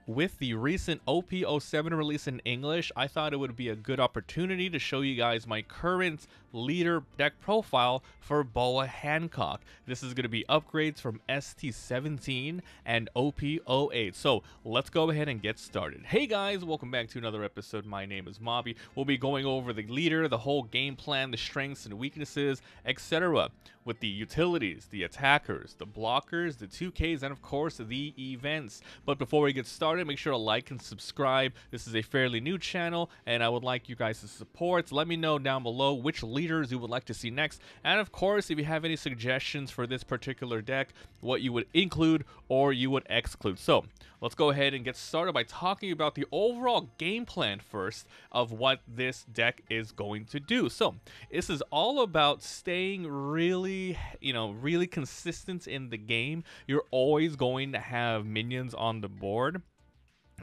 With the recent OP07 release in English, I thought it would be a good opportunity to show you guys my current leader deck profile for Boa Hancock. This is going to be upgrades from ST17 and OP08. So let's go ahead and get started. Hey guys, welcome back to another episode. My name is Mobby. We'll be going over the leader, the whole game plan, the strengths and weaknesses, etc. with the utilities, the attackers, the blockers, the 2Ks, and of course the events. But before we get started, make sure to like and subscribe. This is a fairly new channel and I would like you guys to support. So let me know down below which leaders you would like to see next, and of course if you have any suggestions for this particular deck, what you would include or you would exclude. So let's go ahead and get started by talking about the overall game plan first of what this deck is going to do. So this is all about staying really consistent in the game. You're always going to have minions on the board,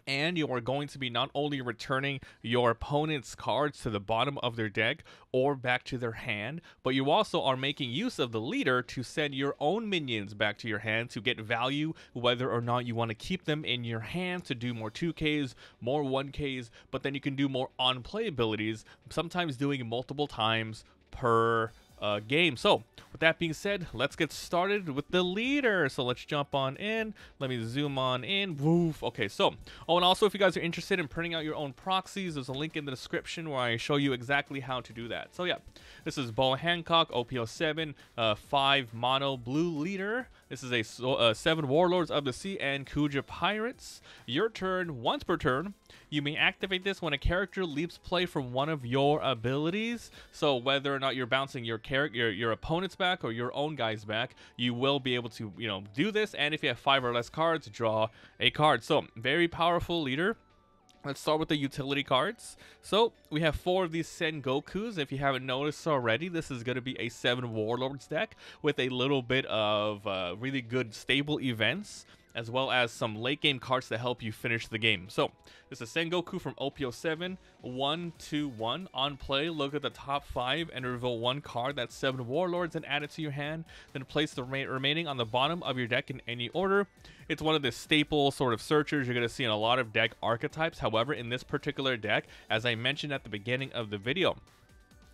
and you are going to be not only returning your opponent's cards to the bottom of their deck or back to their hand, but you also are making use of the leader to send your own minions back to your hand to get value, whether or not you want to keep them in your hand to do more 2Ks, more 1Ks, but then you can do more on-play abilities, sometimes doing multiple times per game. So with that being said, let's get started with the leader. So let's jump on in. Let me zoom on in. Woof. Okay, so and also if you guys are interested in printing out your own proxies, there's a link in the description where I show you exactly how to do that. So yeah, this is Boa Hancock OP07 5 mono blue leader. This is a 7 Warlords of the Sea and Kuja Pirates. Your turn, once per turn, you may activate this when a character leaves play from one of your abilities. So whether or not you're bouncing your opponent's back or your own guy's back, you will be able to, do this. And if you have 5 or less cards, draw a card. So very powerful leader. Let's start with the utility cards. So we have 4 of these Sengokus. If you haven't noticed already, this is going to be a 7 Warlords deck with a little bit of really good stable events, as well as some late game cards to help you finish the game. So this is Sengoku from OP07, 1/1 on play. Look at the top 5 and reveal 1 card, that's 7 Warlords, and add it to your hand. Then place the remaining on the bottom of your deck in any order. It's one of the staple sort of searchers you're going to see in a lot of deck archetypes. However, in this particular deck, as I mentioned at the beginning of the video,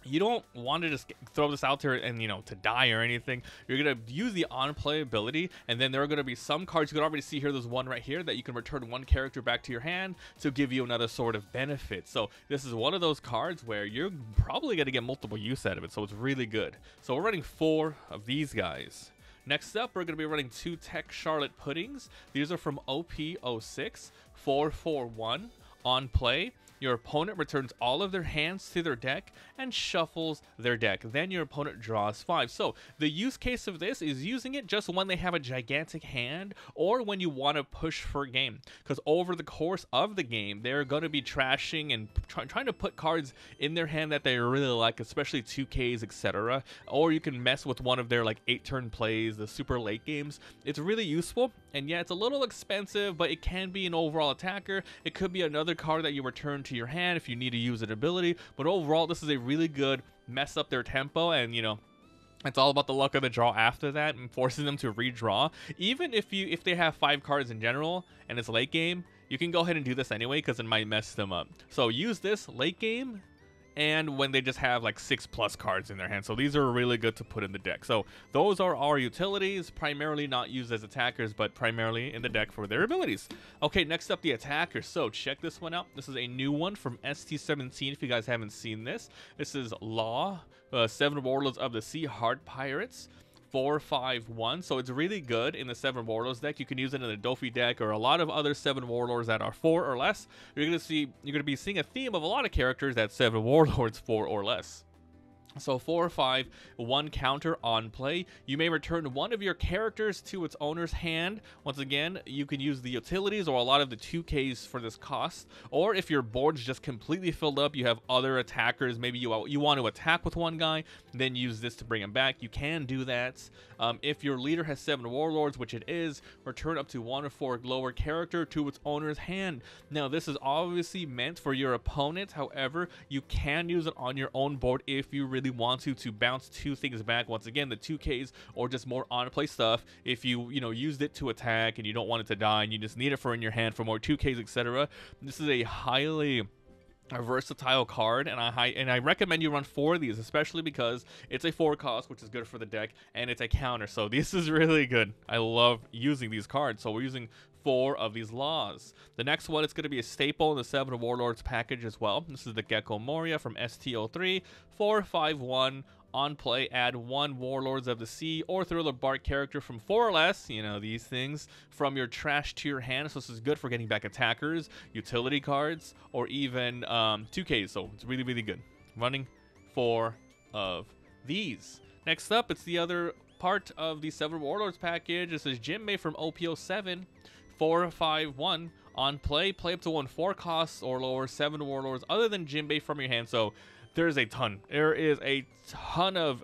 you don't want to just throw this out there and, to die or anything. You're going to use the on-play ability, and then there are going to be some cards you can already see here. There's one right here that you can return 1 character back to your hand to give you another sort of benefit. So this is one of those cards where you're probably going to get multiple use out of it, so it's really good. So we're running 4 of these guys. Next up, we're going to be running 2 Tech Charlotte Puddings. These are from OP06, 4/1 on play. Your opponent returns all of their hands to their deck and shuffles their deck. Then your opponent draws 5. So the use case of this is using it just when they have a gigantic hand or when you want to push for a game. Because over the course of the game, they're going to be trashing and trying to put cards in their hand that they really like, especially 2Ks, etc. Or you can mess with one of their 8-turn plays, the super late games. It's really useful. And yeah, it's a little expensive, but it can be an overall attacker. It could be another card that you return to your hand if you need to use an ability. But overall, this is a really good mess up their tempo, and it's all about the luck of the draw after that and forcing them to redraw. Even if they have 5 cards in general and it's late game, you can go ahead and do this anyway because it might mess them up. So use this late game and when they just have 6+ cards in their hand. So these are really good to put in the deck. So those are our utilities, primarily not used as attackers, but primarily in the deck for their abilities. Okay, next up, the attackers. So check this one out. This is a new one from ST17 if you guys haven't seen this. This is Law, 7 Warlords of the Sea Hard Pirates. 4/1, so it's really good in the 7 Warlords deck. You can use it in the Dofi deck or a lot of other 7 Warlords that are 4 or less. You're gonna be seeing a theme of a lot of characters that's 7 Warlords 4 or less. So 4/5, 1 counter on play. You may return 1 of your characters to its owner's hand. Once again, you can use the utilities or a lot of the 2Ks for this cost. Or if your board's just completely filled up, you have other attackers. Maybe you want to attack with 1 guy, then use this to bring him back. You can do that. If your leader has 7 Warlords, which it is, return up to 1 or 4 lower character to its owner's hand. Now, this is obviously meant for your opponent. However, you can use it on your own board if you really want to bounce 2 things back. Once again, the 2Ks or just more on-play stuff. If you used it to attack and you don't want it to die and you just need it for in your hand for more 2Ks, etc. This is a highly versatile card, and I recommend you run 4 of these, especially because it's a 4 cost, which is good for the deck, and it's a counter, so this is really good. I love using these cards, so we're using 4 of these laws. The next one is going to be a staple in the 7 Warlords package as well. This is the Gecko Moria from ST03, 4/5/1. On play, add 1 Warlords of the Sea or Thriller Bark character from 4 or less, these things, from your trash to your hand. So this is good for getting back attackers, utility cards, or even 2Ks. So it's really, really good. Running 4 of these. Next up, it's the other part of the 7 Warlords package. This is Jinbei from OP07, 4/5/1. On play, play up to 1 4 costs or lower 7 Warlords other than Jinbei from your hand. So there's a ton. There is a ton of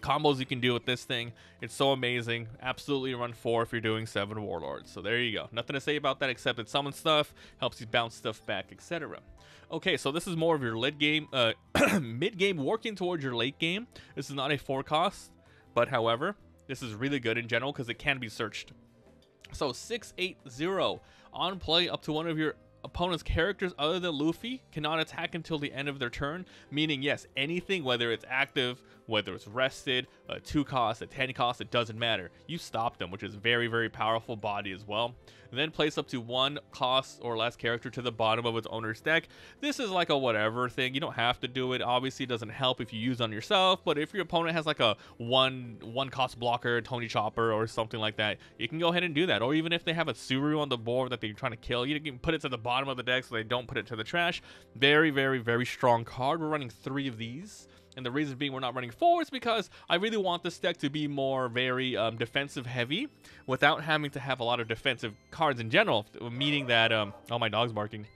combos you can do with this thing. It's so amazing. Absolutely run 4 if you're doing 7 Warlords. So there you go. Nothing to say about that except it summons stuff, helps you bounce stuff back, etc. Okay, so this is more of your late game, mid-game working towards your late game. This is not a 4 cost, but however, this is really good in general because it can be searched. So 6/8/0 on play, up to 1 of your opponent's characters other than Luffy cannot attack until the end of their turn, meaning yes, anything, whether it's active, whether it's rested, a 2 cost, a 10 cost, it doesn't matter. You stop them, which is very, very powerful body as well. And then place up to 1 cost or less character to the bottom of its owner's deck. This is like a whatever thing. You don't have to do it. Obviously, it doesn't help if you use on yourself, but if your opponent has like a one cost blocker, Tony Chopper, or something like that, you can go ahead and do that. Or even if they have a Suru on the board that they're trying to kill, you can put it to the bottom of the deck so they don't put it to the trash. Very, very, very strong card. We're running 3 of these. And the reason being we're not running 4 is because I really want this deck to be more very defensive heavy without having to have a lot of defensive cards in general, meaning that, oh, my dog's barking.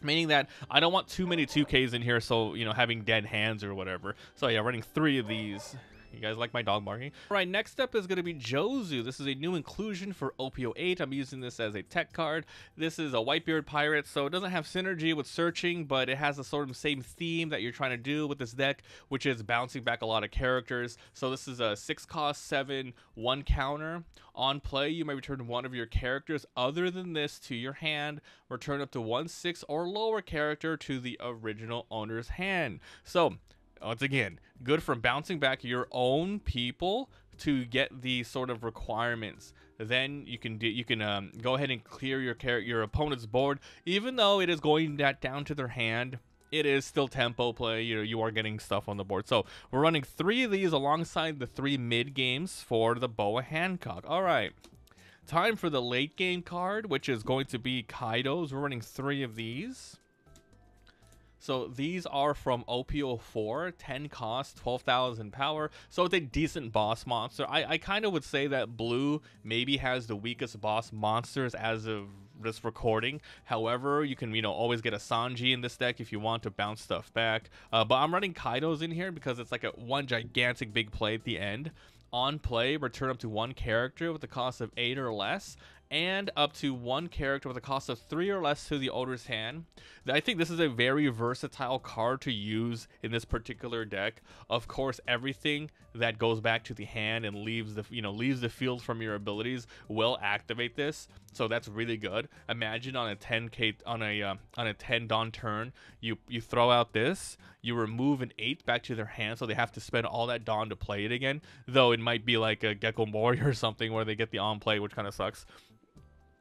Meaning that I don't want too many 2Ks in here, so, having dead hands or whatever. So yeah, running 3 of these. You guys like my dog barking? All right, next up is going to be Jozu. This is a new inclusion for OP08. I'm using this as a tech card. This is a Whitebeard pirate, so it doesn't have synergy with searching, but it has the sort of same theme that you're trying to do with this deck, which is bouncing back a lot of characters. So this is a 6 cost, 7, 1 counter. On play, you may return 1 of your characters other than this to your hand. Return up to 1 6 or lower character to the original owner's hand. So once again, good for bouncing back your own people to get these sort of requirements. Then you can go ahead and clear your opponent's board, even though it is going down to their hand. It is still tempo play. You are getting stuff on the board. So we're running 3 of these alongside the 3 mid games for the Boa Hancock. All right, time for the late game card, which is going to be Kaido's. We're running 3 of these. So these are from OP04, 10 cost, 12,000 power. So it's a decent boss monster. I kind of would say that Blue maybe has the weakest boss monsters as of this recording. However, you can always get a Sanji in this deck if you want to bounce stuff back. But I'm running Kaido's in here because it's like one gigantic big play at the end. On play, return up to 1 character with a cost of 8 or less, and up to 1 character with a cost of 3 or less to the owner's hand. I think this is a very versatile card to use in this particular deck. Of course, everything that goes back to the hand and leaves the field from your abilities will activate this. So that's really good. Imagine on a 10k on a 10 Dawn turn, you throw out this, you remove an 8 back to their hand, so they have to spend all that Dawn to play it again. Though it might be like a Gecko Moria or something where they get the on play, which kind of sucks.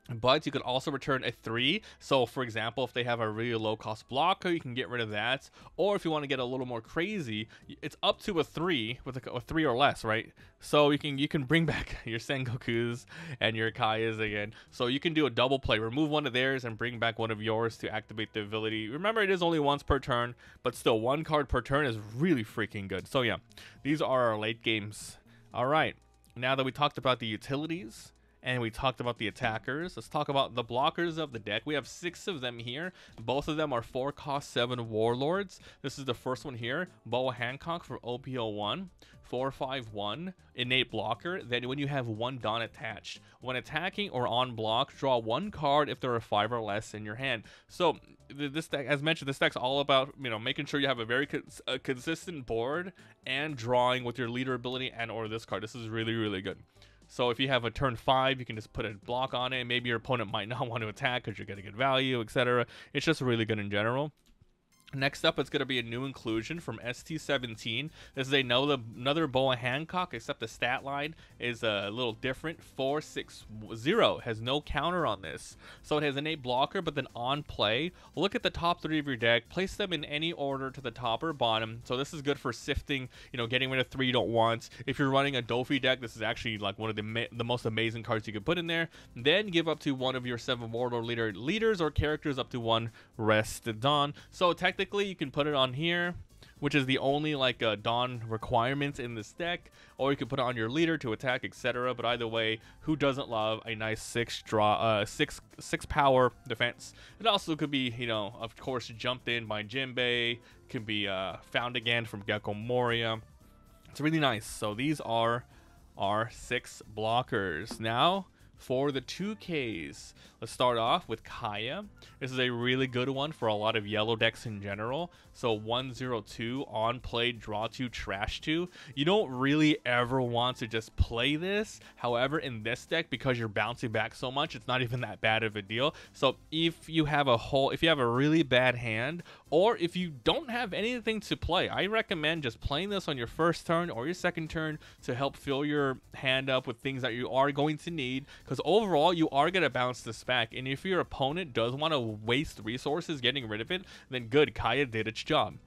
But you could also return a 3. So for example, if they have a really low cost blocker, you can get rid of that. Or if you want to get a little more crazy, it's up to a 3 with a 3 or less, right? So you can bring back your Sengokus and your Kaias again. So you can do a double play, remove 1 of theirs and bring back 1 of yours to activate the ability. Remember, it is only once per turn, but still 1 card per turn is really freaking good. So yeah, these are our late games. All right, now that we talked about the utilities and we talked about the attackers. Let's talk about the blockers of the deck. We have 6 of them here. Both of them are 4-cost 7 warlords. This is the first one here, Boa Hancock for OP01. 4/5/1 innate blocker. Then when you have 1 Dawn attached, when attacking or on block, draw 1 card if there are 5 or less in your hand. So this deck, as mentioned, this deck's all about, you know, making sure you have a very consistent board and drawing with your leader ability and or this card. This is really good. So if you have a turn 5, you can just put a block on it. Maybe your opponent might not want to attack because you're getting good value, etc. It's just really good in general. Next up, it's going to be a new inclusion from ST17. This is another Boa Hancock, except the stat line is a little different. 4/6/0 has no counter on this. So it has innate blocker, but then on play, look at the top 3 of your deck, place them in any order to the top or bottom. So this is good for sifting, you know, getting rid of 3 you don't want. If you're running a Dofi deck, this is actually like one of the most amazing cards you could put in there. Then give up to one of your 7 warlord leaders or characters up to 1 Rested Dawn. So technically, you can put it on here, which is the only like Dawn requirements in this deck, or you can put it on your leader to attack, etc. But either way, who doesn't love a nice 6 power defense? It also could be, you know, of course, jumped in by Jinbei, could be found again from Gecko Moria. It's really nice. So these are our 6 blockers. Now for the 2Ks, let's start off with Kaya. This is a really good one for a lot of yellow decks in general. So 1/02 on play, draw 2, trash 2. You don't really ever want to just play this. However, in this deck, because you're bouncing back so much, it's not even that bad of a deal. So if you have a really bad hand, or if you don't have anything to play, I recommend just playing this on your first turn or your second turn to help fill your hand up with things that you are going to need. Because overall, you are going to bounce this back. And if your opponent does want to waste resources getting rid of it, then good, Kaya did its job.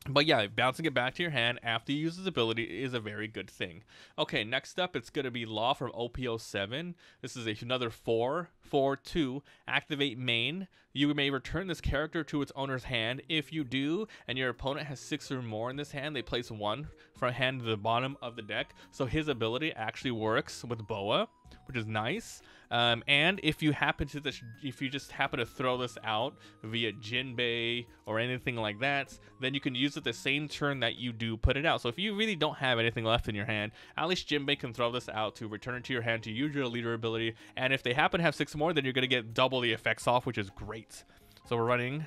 But yeah, bouncing it back to your hand after you use his ability is a very good thing. Okay, next up, it's going to be Law from OP07. This is another 4/4/2. Activate main. You may return this character to its owner's hand. If you do, and your opponent has 6 or more in this hand, they place 1 from hand to the bottom of the deck. So his ability actually works with Boa, which is nice. And if you just happen to throw this out via Jinbei or anything like that, then you can use it the same turn that you do put it out. So if you really don't have anything left in your hand, at least Jinbei can throw this out to return it to your hand to use your leader ability. And if they happen to have 6 more, then you're going to get double the effects off, which is great. So we're running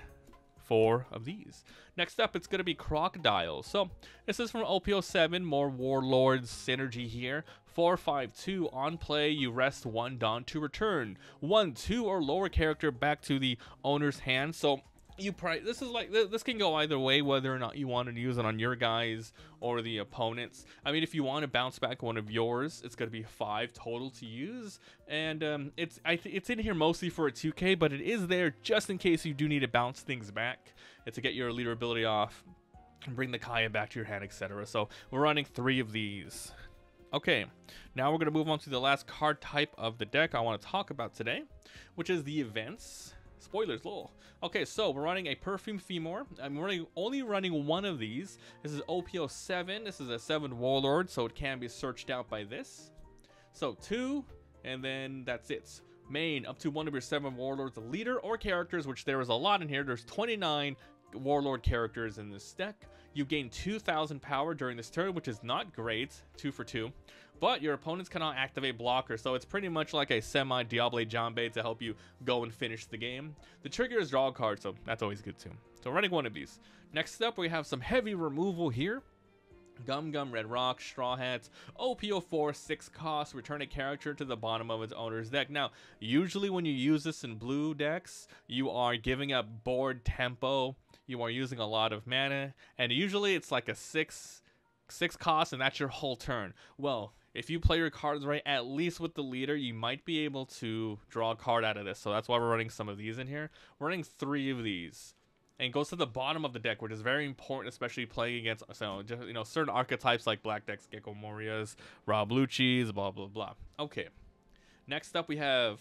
4 of these. Next up, it's going to be Crocodile. So this is from OP07, more Warlords synergy here. 4/5/2 on play, you rest 1 Dawn to return 1, 2 or lower character back to the owner's hand. So this can go either way, whether or not you want to use it on your guys or the opponents. I mean, if you want to bounce back one of yours, it's going to be 5 total to use, and it's in here mostly for a 2K, but it is there just in case you do need to bounce things back to get your leader ability off and bring the Kaya back to your hand, etc. So we're running 3 of these. Okay, now we're going to move on to the last card type of the deck I want to talk about today, which is the events. Spoilers, lol. Okay, so we're running a Perfume Femur. I'm only running 1 of these. This is OP07. This is a 7 Warlord, so it can be searched out by this. So 2, and then that's it. Main, up to 1 of your 7 Warlords, a leader or characters, which there is a lot in here. There's 29 Warlord characters in this deck. You gain 2,000 power during this turn, which is not great, 2 for 2. But your opponents cannot activate blocker, so it's pretty much like a semi-Diable Jambe to help you go and finish the game. The trigger is draw a card, so that's always good too. So running 1 of these. Next up, we have some heavy removal here. Gum Gum, Red Rock, Straw Hats, OP04, 6 cost, return a character to the bottom of its owner's deck. Now, usually when you use this in blue decks, you are giving up board tempo, you are using a lot of mana, and usually it's like a 6 cost, and that's your whole turn. Well, if you play your cards right, at least with the leader, you might be able to draw a card out of this. So that's why we're running some of these in here. We're running 3 of these. And it goes to the bottom of the deck, which is very important, especially playing against certain archetypes like Black decks, Gecko Morias, Raw Bluchis, blah, blah, blah. Okay. Next up, we have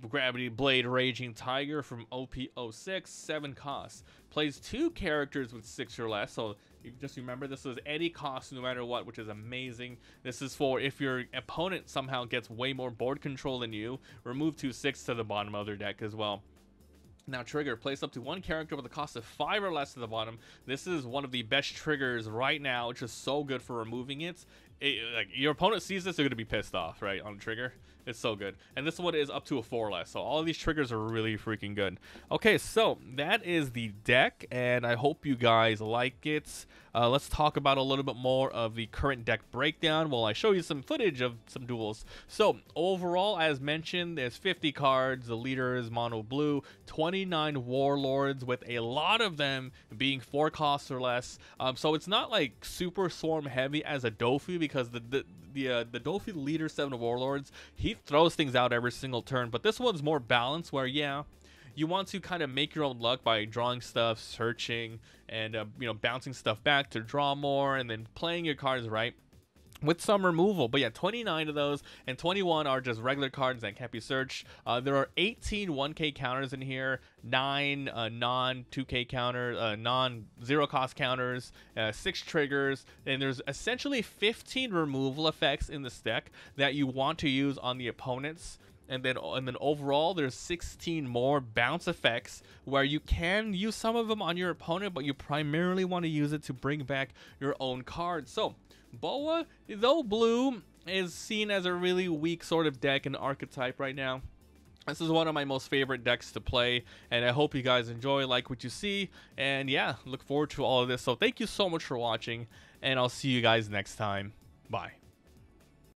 Gravity Blade Raging Tiger from OP06, 7 costs. Plays 2 characters with 6 or less, so Just remember, this is any cost no matter what, which is amazing. This is for if your opponent somehow gets way more board control than you, remove 2/6 to the bottom of their deck as well. Now, trigger, place up to one character with a cost of 5 or less to the bottom. This is one of the best triggers right now, which is so good for removing it. Like, your opponent sees this, they're going to be pissed off, right, on the trigger. It's so good. And this one is up to a 4 or less. So all of these triggers are really freaking good. Okay, so that is the deck, and I hope you guys like it. Let's talk about a little bit more of the current deck breakdown while I show you some footage of some duels. So overall, as mentioned, there's 50 cards. The leader is mono blue, 29 warlords, with a lot of them being 4 costs or less. So it's not like super swarm heavy as a Dofu, because the Dofu leader 7 warlords, he throws things out every single turn. But this one's more balanced, where yeah, you want to kind of make your own luck by drawing stuff, searching, and you know, bouncing stuff back to draw more, and then playing your cards right with some removal. But yeah, 29 of those, and 21 are just regular cards that can't be searched. There are 18 1k counters in here, 9 non-2k counters, non-zero cost counters, 6 triggers, and there's essentially 15 removal effects in this deck that you want to use on the opponents. And then overall, there's 16 more bounce effects where you can use some of them on your opponent, but you primarily want to use it to bring back your own cards. So Boa, though blue, is seen as a really weak sort of deck and archetype right now. This is one of my most favorite decks to play, and I hope you guys enjoy, like what you see, and yeah, look forward to all of this. So thank you so much for watching, and I'll see you guys next time. Bye.